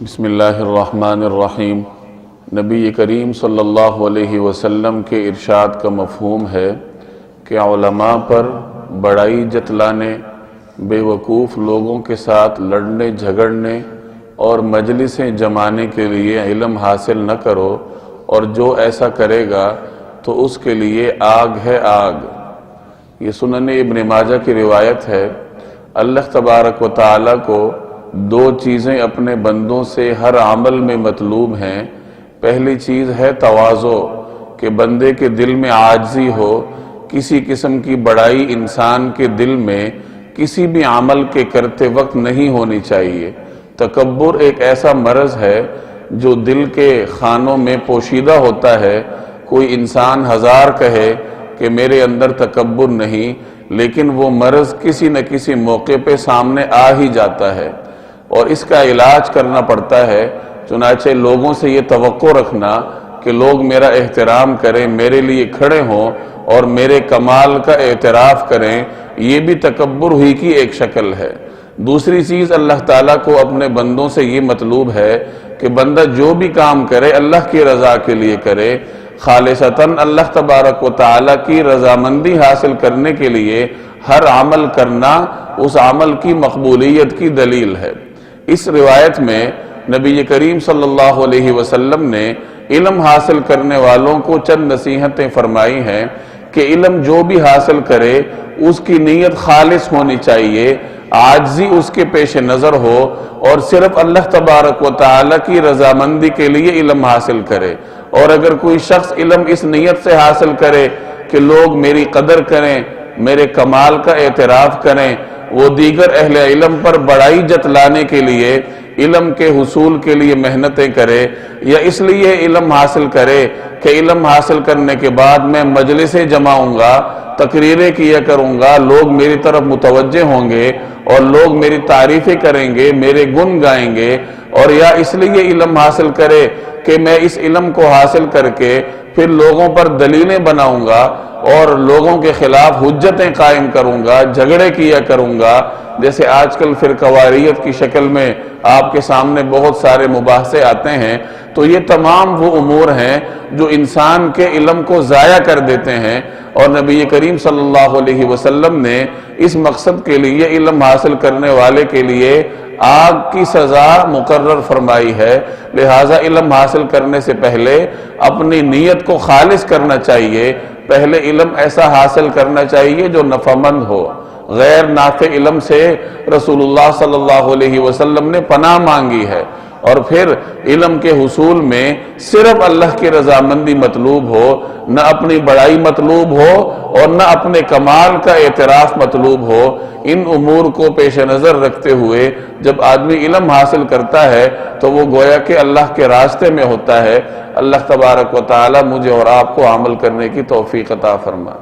بسم اللہ الرحمن الرحیم۔ نبی کریم صلی اللہ علیہ وسلم کے ارشاد کا مفہوم ہے کہ علماء پر بڑائی جتلانے، بے وقوف لوگوں کے ساتھ لڑنے جھگڑنے اور مجلسیں جمانے کے لیے علم حاصل نہ کرو، اور جو ایسا کرے گا تو اس کے لیے آگ ہے آگ۔ یہ سنن ابن ماجہ کی روایت ہے۔ اللہ تبارک و تعالیٰ کو دو چیزیں اپنے بندوں سے ہر عمل میں مطلوب ہیں۔ پہلی چیز ہے تواضع، کہ بندے کے دل میں عاجزی ہو۔ کسی قسم کی بڑائی انسان کے دل میں کسی بھی عمل کے کرتے وقت نہیں ہونی چاہیے۔ تکبر ایک ایسا مرض ہے جو دل کے خانوں میں پوشیدہ ہوتا ہے۔ کوئی انسان ہزار کہے کہ میرے اندر تکبر نہیں، لیکن وہ مرض کسی نہ کسی موقع پہ سامنے آ ہی جاتا ہے، اور اس کا علاج کرنا پڑتا ہے۔ چنانچہ لوگوں سے یہ توقع رکھنا کہ لوگ میرا احترام کریں، میرے لیے کھڑے ہوں اور میرے کمال کا اعتراف کریں، یہ بھی تکبر ہی کی ایک شکل ہے۔ دوسری چیز، اللہ تعالیٰ کو اپنے بندوں سے یہ مطلوب ہے کہ بندہ جو بھی کام کرے اللہ کی رضا کے لیے کرے، خالصتاً اللہ تبارک و تعالیٰ کی رضامندی حاصل کرنے کے لیے ہر عمل کرنا اس عمل کی مقبولیت کی دلیل ہے۔ اس روایت میں نبی کریم صلی اللہ علیہ وسلم نے علم حاصل کرنے والوں کو چند نصیحتیں فرمائی ہیں کہ علم جو بھی حاصل کرے اس کی نیت خالص ہونی چاہیے، عاجزی اس کے پیش نظر ہو، اور صرف اللہ تبارک و تعالیٰ کی رضامندی کے لیے علم حاصل کرے۔ اور اگر کوئی شخص علم اس نیت سے حاصل کرے کہ لوگ میری قدر کریں، میرے کمال کا اعتراف کریں، وہ دیگر اہل علم پر بڑائی جتلانے کے لیے، علم کے حصول کے لیے محنتیں کرے، یا اس لیے علم حاصل کرے کہ علم حاصل کرنے کے بعد میں مجلسیں جماؤں گا، تقریریں کیا کروں گا، لوگ میری طرف متوجہ ہوں گے اور لوگ میری تعریفیں کریں گے، میرے گن گائیں گے، اور یا اس لیے علم حاصل کرے کہ میں اس علم کو حاصل کر کے پھر لوگوں پر دلیلیں بناؤں گا اور لوگوں کے خلاف حجتیں قائم کروں گا، جھگڑے کیا کروں گا، جیسے آج کل فرقہ واریت کی شکل میں آپ کے سامنے بہت سارے مباحثے آتے ہیں۔ تو یہ تمام وہ امور ہیں جو انسان کے علم کو ضائع کر دیتے ہیں، اور نبی کریم صلی اللہ علیہ وسلم نے اس مقصد کے لیے علم حاصل کرنے والے کے لیے آگ کی سزا مقرر فرمائی ہے۔ لہٰذا علم حاصل کرنے سے پہلے اپنی نیت کو خالص کرنا چاہیے۔ پہلے علم ایسا حاصل کرنا چاہیے جو نفع مند ہو۔ غیر نافع علم سے رسول اللہ صلی اللہ علیہ وسلم نے پناہ مانگی ہے، اور پھر علم کے حصول میں صرف اللہ کی رضامندی مطلوب ہو، نہ اپنی بڑائی مطلوب ہو اور نہ اپنے کمال کا اعتراف مطلوب ہو۔ ان امور کو پیش نظر رکھتے ہوئے جب آدمی علم حاصل کرتا ہے تو وہ گویا کہ اللہ کے راستے میں ہوتا ہے۔ اللہ تبارک و تعالی مجھے اور آپ کو عمل کرنے کی توفیق عطا فرمائے۔